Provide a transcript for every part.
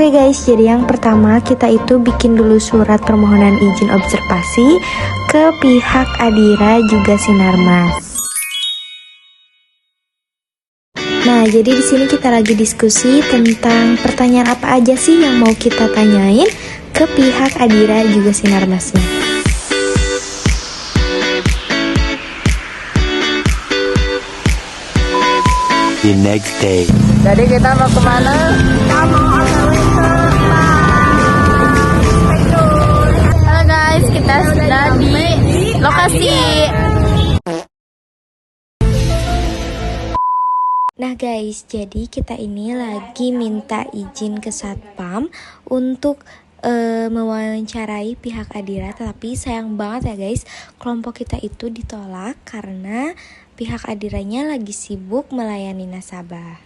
Oke guys, jadi yang pertama kita itu bikin dulu surat permohonan izin observasi ke pihak Adira juga Sinarmas. Nah, jadi di sini kita lagi diskusi tentang pertanyaan apa aja sih yang mau kita tanyain ke pihak Adira juga Sinarmasnya. The next day. Jadi kita mau kemana? Kita mau otw ke Halo guys, kita sudah di lokasi. Nah guys, jadi kita ini lagi minta izin ke Satpam untuk mewawancarai pihak Adira. Tapi sayang banget ya guys, kelompok kita itu ditolak karena pihak Adiranya lagi sibuk melayani nasabah.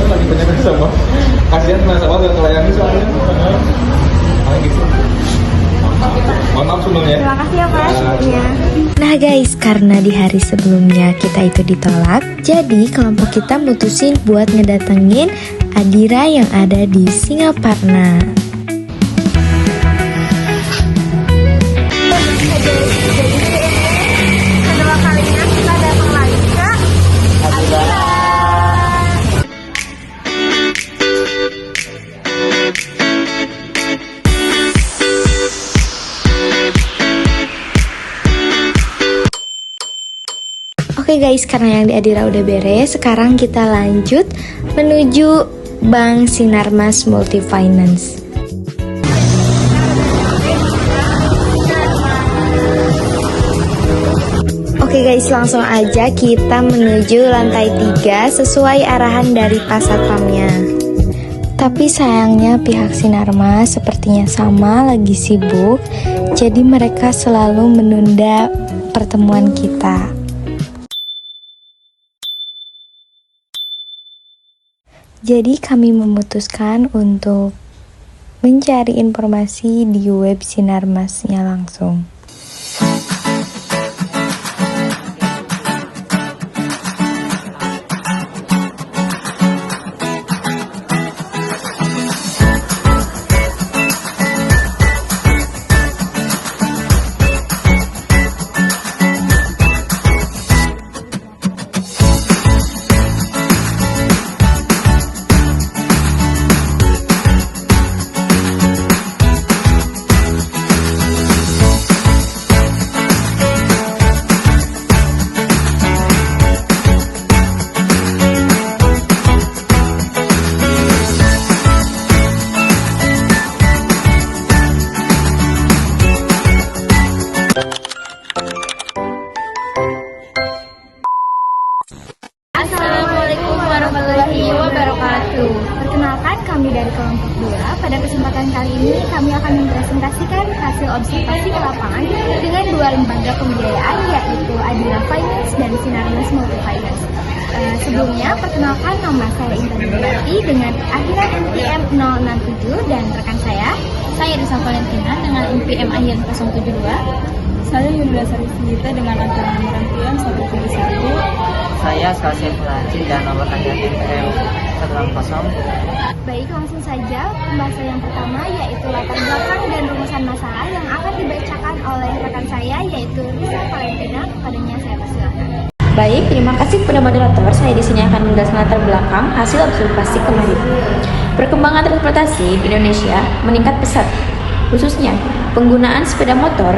Lagi banyak nasabah, kasihan nasabah gak melayani soalnya. Mohon maaf sebelumnya. Terima kasih ya Pak sebelumnya. Nah guys, karena di hari sebelumnya kita itu ditolak, jadi kelompok kita mutusin buat ngedatengin Adira yang ada di Singaparna. Kedua kalinya kita datang lagi ke Adira. Oke guys, karena yang di Adira udah beres, sekarang kita lanjut menuju Bank Sinarmas Multifinance. Oke guys, langsung aja kita menuju lantai 3 sesuai arahan dari Pak Satpamnya. Tapi sayangnya pihak Sinarmas sepertinya sama lagi sibuk, jadi mereka selalu menunda pertemuan kita. Jadi kami memutuskan untuk mencari informasi di web Sinarmasnya langsung. Assalamualaikum warahmatullahi wabarakatuh. Perkenalkan, kami dari kelompok 2. Pada kesempatan kali ini kami akan mempresentasikan hasil observasi ke lapangan dengan 2 lembaga pembiayaan, yaitu Adira Finance dan Sinarmas Multifinance. Sebelumnya, perkenalkan, nama saya Intan Duyati dengan akhiran NPM 067 dan rekan saya Risa Valentina dengan NPM akhir 072. Saya Yudha Sarifita dengan angka nomor NPM 171. Saya Salsif Lajin dan nomor akhir NPM 160. Baik, langsung saja pembahasan yang pertama, yaitu latar belakang dan rumusan masalah yang akan dibacakan oleh rekan saya, yaitu Risa Valentina. Kepadanya saya persilakan. Baik, terima kasih kepada moderator. Saya di sini akan menjelaskan latar belakang hasil observasi kemarin. Perkembangan transportasi di Indonesia meningkat pesat, khususnya penggunaan sepeda motor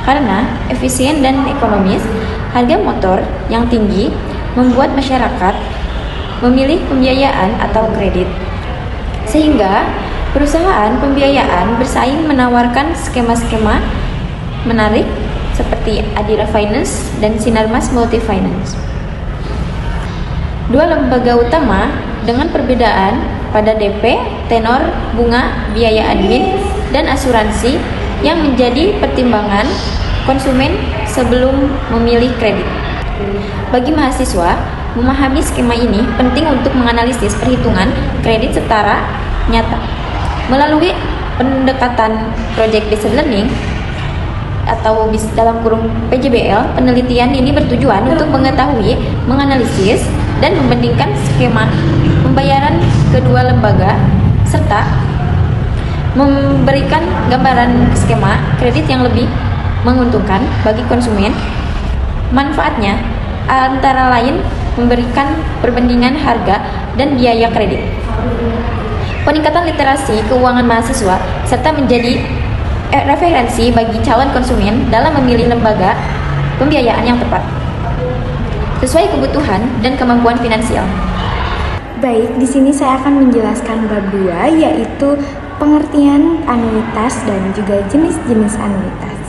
karena efisien dan ekonomis. Harga motor yang tinggi membuat masyarakat memilih pembiayaan atau kredit, sehingga perusahaan pembiayaan bersaing menawarkan skema-skema menarik seperti Adira Finance dan Sinarmas Multifinance. Dua lembaga utama dengan perbedaan pada DP, tenor, bunga, biaya admin, dan asuransi yang menjadi pertimbangan konsumen sebelum memilih kredit. Bagi mahasiswa, memahami skema ini penting untuk menganalisis perhitungan kredit secara nyata. Melalui pendekatan Project Based Learning atau dalam kurung PJBL, penelitian ini bertujuan untuk mengetahui, menganalisis, dan membandingkan skema pembayaran kedua lembaga serta memberikan gambaran skema kredit yang lebih menguntungkan bagi konsumen. Manfaatnya antara lain memberikan perbandingan harga dan biaya kredit, peningkatan literasi keuangan mahasiswa, serta menjadi referensi bagi calon konsumen dalam memilih lembaga pembiayaan yang tepat sesuai kebutuhan dan kemampuan finansial. Baik, di sini saya akan menjelaskan bab 2, yaitu pengertian anuitas dan juga jenis-jenis anuitas.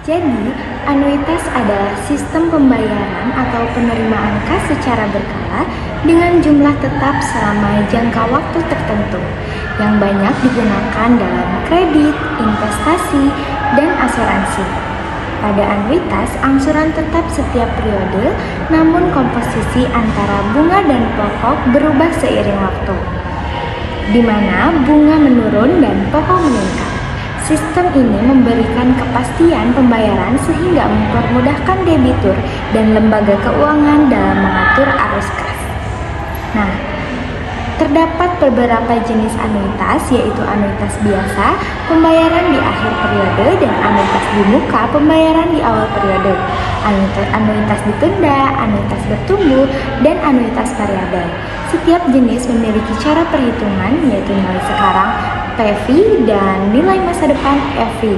Jadi, anuitas adalah sistem pembayaran atau penerimaan kas secara berkala dengan jumlah tetap selama jangka waktu tertentu yang banyak digunakan dalam kredit, investasi, dan asuransi. Pada anuitas, angsuran tetap setiap periode, namun komposisi antara bunga dan pokok berubah seiring waktu, di mana bunga menurun dan pokok meningkat. Sistem ini memberikan kepastian pembayaran sehingga mempermudahkan debitur dan lembaga keuangan dalam mengatur arus kas. Nah, terdapat beberapa jenis anuitas, yaitu anuitas biasa, pembayaran di akhir periode, dan anuitas di muka, pembayaran di awal periode. Anuitas ditunda, anuitas bertumbuh, dan anuitas variabel. Setiap jenis memiliki cara perhitungan, yaitu nilai sekarang PV dan nilai masa depan FV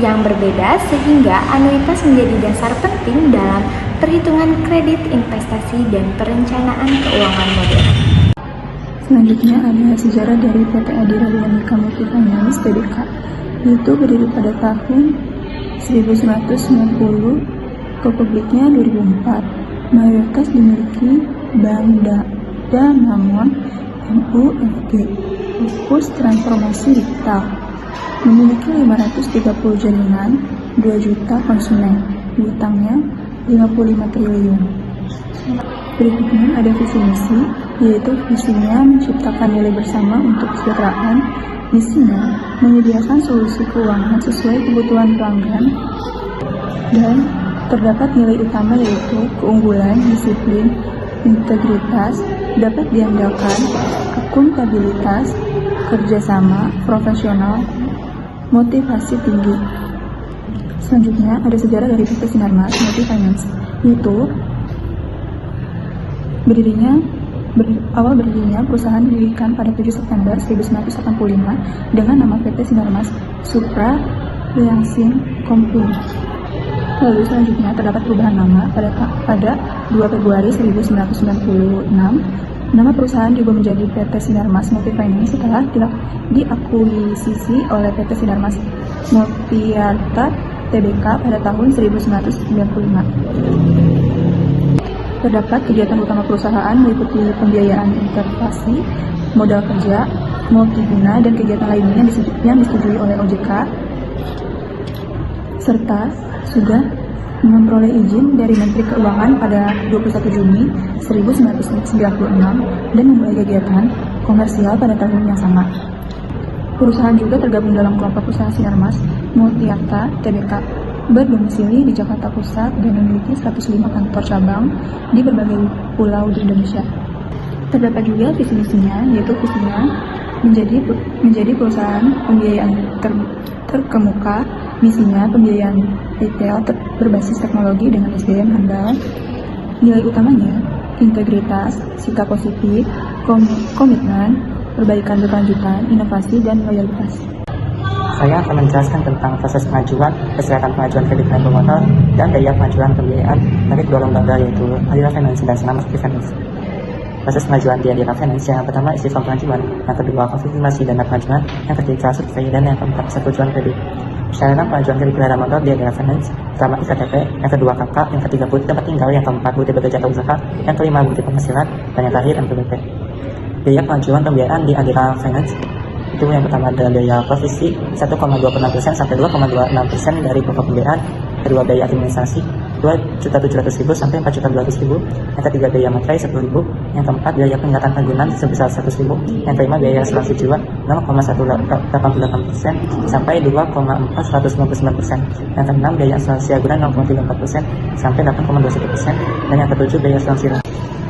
yang berbeda, sehingga anuitas menjadi dasar penting dalam perhitungan kredit, investasi, dan perencanaan keuangan modern. Selanjutnya ada sejarah dari PT Adira Dynamica Multifinance Tbk, yaitu berdiri pada tahun 1990, ke publiknya 2004. Mayoritas dimiliki Bank Danamon MUFG, fokus transformasi digital, memiliki 530 jaringan, 2 juta konsumen, utangnya 55 triliun. Berikutnya ada visi misi, yaitu visinya menciptakan nilai bersama untuk kesejahteraan, misinya menyediakan solusi keuangan sesuai kebutuhan pelanggan, dan terdapat nilai utama yaitu keunggulan, disiplin, integritas, dapat diandalkan, akuntabilitas, kerjasama, profesional, motivasi tinggi. Selanjutnya ada sejarah dari PT Sinarmas Multifinance, yaitu awal berdirinya perusahaan didirikan pada 7 September 1985 dengan nama PT Sinarmas Supra Leasing Company. Lalu selanjutnya terdapat perubahan nama pada 2 Februari 1996. Nama perusahaan juga menjadi PT Sinarmas Multifinance setelah diakuisisi oleh PT Sinarmas Multiarta Tbk pada tahun 1995. Terdapat kegiatan utama perusahaan meliputi pembiayaan investasi, modal kerja, multiguna, dan kegiatan lainnya yang disetujui oleh OJK, serta sudah memperoleh izin dari Menteri Keuangan pada 21 Juni 1996 dan memulai kegiatan komersial pada tahun yang sama. Perusahaan juga tergabung dalam kelompok usaha Sinarmas Multiarta Tbk, berdomisili di Jakarta Pusat dan memiliki 105 kantor cabang di berbagai pulau di Indonesia. Terdapat juga visi misinya, yaitu visinya menjadi perusahaan pembiayaan terkemuka, misinya pembiayaan retail berbasis teknologi dengan SDM handal. Nilai utamanya integritas, sikap positif, komitmen, perbaikan berkelanjutan, inovasi, dan loyalitas. Saya akan menjelaskan tentang proses pengajuan, persyaratan pengajuan kredit dan bermotor, dan daya pengajuan pembiayaan dari kedua lembaga, yaitu Adira Finance dan Sinarmas Multifinance. Proses pengajuan di Adira Finance, yang pertama isi form pengajuan, yang kedua konfirmasi dana pengajuan, yang ketiga survei, dan yang keempat persetujuan kredit. Persyaratan pengajuan kredit dan motor di Adira Finance, pertama IKTP, yang kedua KK, yang ketiga bukti tempat tinggal, yang keempat bukti bekerja atau usaha, yang kelima bukti penghasilan, dan yang terakhir NPWP. Biaya pengajuan pembiayaan di Adira Finance, itu yang pertama ada biaya provisi 1,26% sampai 2,26% dari pokok pembiayaan, kedua biaya administrasi 2.700.000 sampai 4.200.000, yang ketiga biaya materai 10.000, yang keempat biaya peningkatan bangunan sebesar 100.000, yang kelima biaya asuransi jiwa 0,188% sampai 2,499%, yang keenam biaya asuransi agunan 0,34% sampai 8,21%, dan yang ketujuh biaya asuransi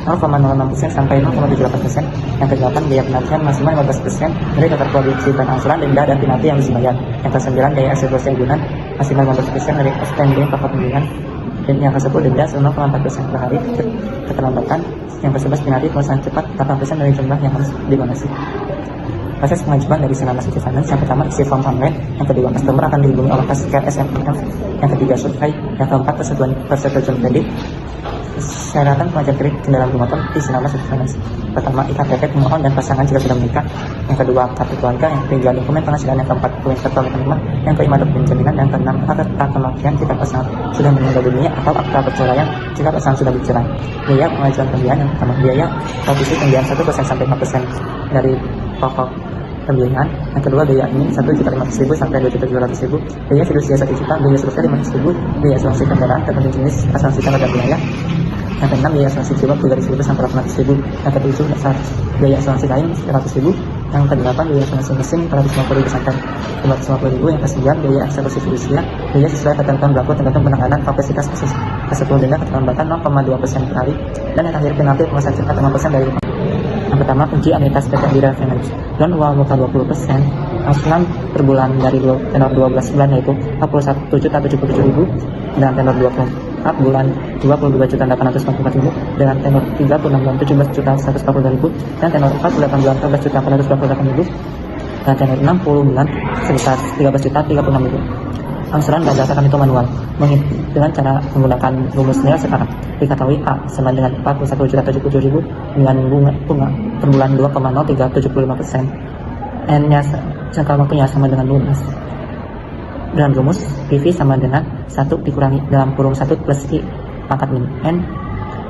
0,06% sampai 0,78%. Yang ke-8, biaya penantian maksimal 15% dari total kewajiban angsuran, denda, dan penalti yang dibayar. Yang ke-9, biaya eksekusi agunan maksimal 15% dari SPNB pokok pemilihan. Dan yang ke-10, denda 0,4% per hari keterlambatan. Yang ke-11, penalti pemesanan cepat 8% dari jumlah yang harus dilunasi. Proses pengajuan dari Senama City Finance: yang pertama, isi form online. Yang kedua, customer akan dihubungi oleh Care SMF. Yang ketiga, survei. Yang keempat, persetujuan kredit. Syaratan pengajuan kredit kendaraan bermotor di Senama City Finance: pertama, IKTP pemohon dan pasangan jika sudah menikah. Yang kedua, kartu keluarga. Yang ketiga, dokumen penghasilan. Yang keempat, dokumen kartu penerima. Yang kelima, dokumen jaminan. Yang keenam, akta kematian jika pasangan sudah meninggal dunia atau akta perceraian jika pasangan sudah bercerai. Biaya pengajuan pembiayaan: yang pertama, biaya provisi pembiayaan 1% sampai 5% dari pokok pembiayaan. Yang kedua, biaya ini 1.500.000 sampai 2.700.000. Biaya fidusia 1 juta, biaya survei 500.000, biaya asuransi kendaraan tergantung jenis asuransi dan biaya. Yang keenam, biaya asuransi jiwa 300.000 sampai 800.000. Yang ketujuh, biaya asuransi lain 100.000. Yang kedelapan, biaya asuransi mesin 450.000 sampai 550.000. Yang kesembilan, biaya eksekusi fidusia, biaya sesuai ketentuan berlaku tergantung penanganan kapasitas kasus. Ke-10, denda keterlambatan 0,2% per hari. Dan yang terakhir, penalti pemesanan cepat 5% dari rumah. Yang pertama, uji anuitas PT Adira Finance. Loan uang muka 20%, angsuran per bulan dari tenor 12 bulan yaitu 41.077.000 dengan tenor 24 bulan 22.844.000 dengan tenor 36 bulan 17.140.000 dan tenor 48 bulan 14.428.000 dan tenor 60 bulan sebesar 13.036.000. Angsuran berdasarkan itu manual dengan cara menggunakan rumus nilai sekarang. Diketahui A sama dengan 41.077.000 dengan bunga per bulan 2,0375%. N-nya jangka waktunya sama dengan 12. Dengan rumus PV sama dengan 1 dikurangi dalam kurung 1 plus I pangkat min N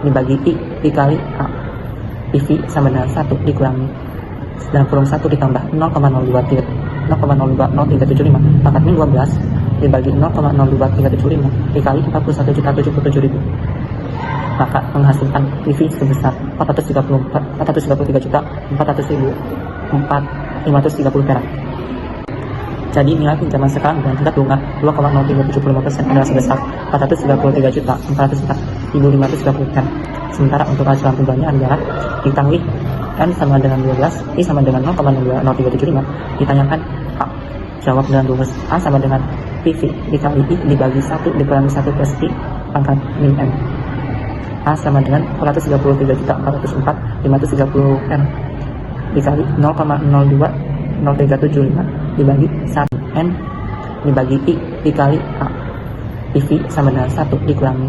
dibagi I dikali A. PV sama dengan 1 dikurangi dalam kurung 1 ditambah 0,02375 pangkat min 12 dibagi 0,02375 dikali 41.077.000, maka menghasilkan PV sebesar 433.400.530 perak. Jadi nilai pinjaman sekarang dengan tingkat bunga 2,0375% adalah sebesar 433.400.530 perak. Sementara untuk acuan pembayaran negara diketahui N sama dengan 12, I sama dengan 0,0375. Ditanyakan A. Jawab dengan rumus A sama dengan PV dikali I dibagi 1 dikurangi 1 plus I pangkat min M. A sama dengan 433.404.530 M dikali 0,020375 dibagi 1 N dibagi I dikali A. PV sama dengan 1 dikurangi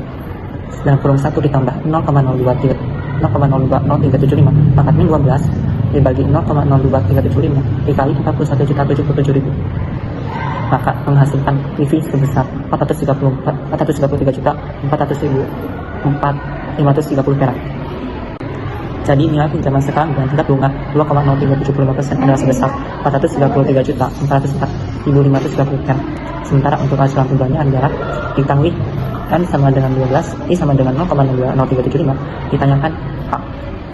dalam kurung 1 ditambah 0,02375 pangkat min 12 dibagi 0,02375 dikali 41.077.000, maka menghasilkan PV sebesar 433.400.530 perak. Jadi nilai pinjaman sekarang dengan tingkat bunga 2,0375% adalah sebesar 433.400.530 perak. Sementara untuk acuan pembayaran negara diketahui N sama dengan 12, I sama dengan 0,0375. Ditanyakan A.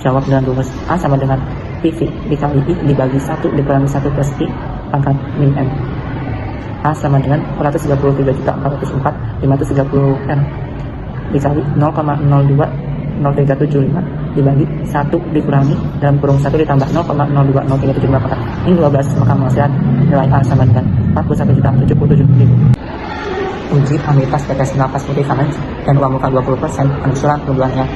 Jawab dengan rumus A sama dengan PV dikali I dibagi 1 dikurangi 1 plus I pangkat min M. A sama dengan 433.404.530 M dikali 0,02375 dibagi 1 dikurangi dalam kurung 1 ditambah 0,02035 pangkat min 12, maka menghasilkan nilai A sama dengan 41.077.000. Uji anuitas PT Senama City Finance dan uang muka 20%, angsuran per bulannya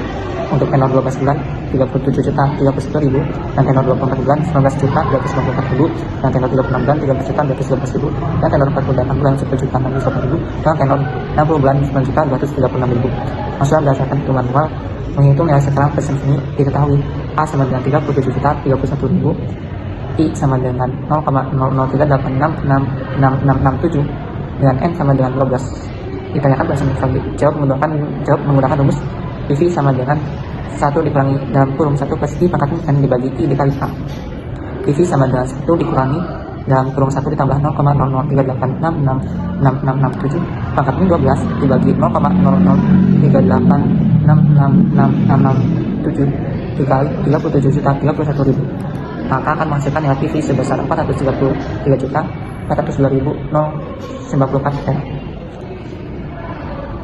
untuk tenor 12 bulan 37.031.000 dan tenor 24 bulan 19.254.000 dan tenor 36 bulan 13.212.000 dan tenor 48 bulan 10.091.000 dan tenor 60 bulan 9.236.000. Angsuran berdasarkan hitungan manual. Menghitung nilai sekarang persen ini diketahui A sama dengan 37.031.000, I sama dengan 0,003866667 dengan N sama dengan 12. Ditanyakan bahasa Mixology. Jawab menggunakan rumus PV sama dengan 1 dikurangi dalam kurung 1 plus I pangkat N dibagi I dikali A. PV sama dengan 1 dikurangi dalam kurung 1 ditambah 0,003866667 pangkat min 12 dibagi 0,003866667 dikali 37.031.000, maka akan menghasilkan nilai PV sebesar 433.402.094 perak.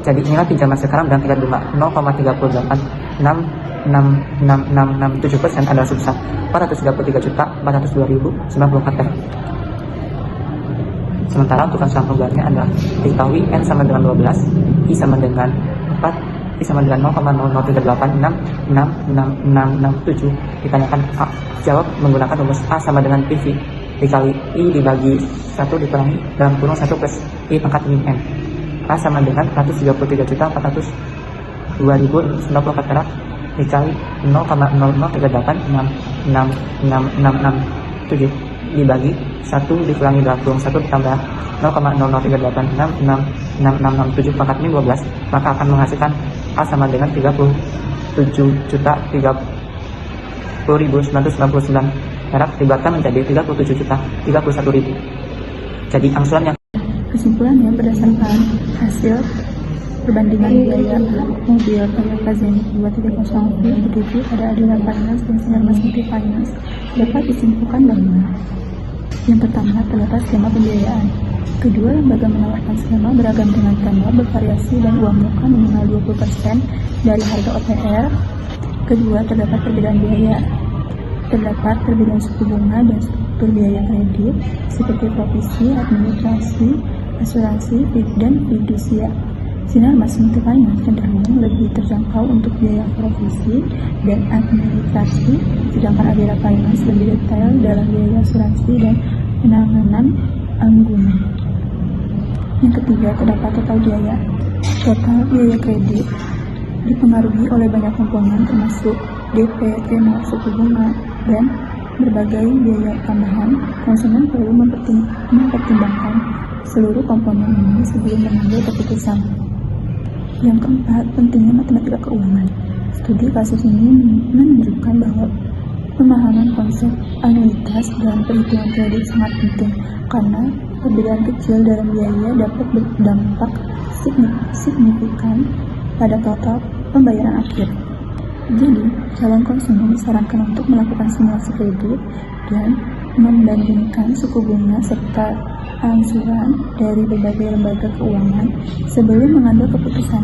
Jadi inilah pinjaman sekarang dengan tingkat bunga 0,386 6,667% adalah sebesar 433.402.094 TEH. Sementara untuk angsuran penggunaannya adalah diketahui N sama dengan 12, I sama dengan 4, I sama dengan 0,00386666667. Ditanyakan A. Jawab menggunakan rumus A sama dengan PV dikali I dibagi 1 dikurangi dalam kurung 1 plus I pangkat min N. A sama dengan 133.402.094 perak dikali 0,00386666667 dibagi 1 dikurangi dalam kurung 1 ditambah 0,00386666667 pangkat min 12, maka akan menghasilkan A sama dengan 37.030.999 perak dibuatkan menjadi 37.031.000. Jadi angsurannya. Kesimpulannya, berdasarkan hasil perbandingan biaya mobil Toyota Zenith 2.0 berdiri pada Adira Finance dan Sinarmas Multifinance, dapat disimpulkan bahwa yang pertama, terdapat skema pembiayaan. Kedua, lembaga menawarkan skema beragam dengan tenor bervariasi dan uang muka minimal 20% dari harga OTR. Kedua, terdapat perbedaan biaya. Terdapat perbedaan suku bunga dan struktur biaya kredit seperti provisi, administrasi, asuransi, dan fidusia. Sinarmas Multifinance cenderung lebih terjangkau untuk biaya provisi dan administrasi, sedangkan Adira Finance lebih detail dalam biaya asuransi dan penanganan anggunan. Yang ketiga, terdapat total biaya. Total biaya kredit dipengaruhi oleh banyak komponen termasuk DP, tenor, suku bunga, dan berbagai biaya tambahan. Konsumen perlu mempertimbangkan seluruh komponen ini sebelum mengambil keputusan. Yang keempat, pentingnya matematika keuangan. Studi kasus ini menunjukkan bahwa pemahaman konsep anuitas dan perhitungan kredit sangat penting karena perbedaan kecil dalam biaya dapat berdampak signifikan pada total pembayaran akhir. Jadi, calon konsumen disarankan untuk melakukan simulasi kredit dan membandingkan suku bunga serta angsuran dari berbagai lembaga keuangan sebelum mengambil keputusan.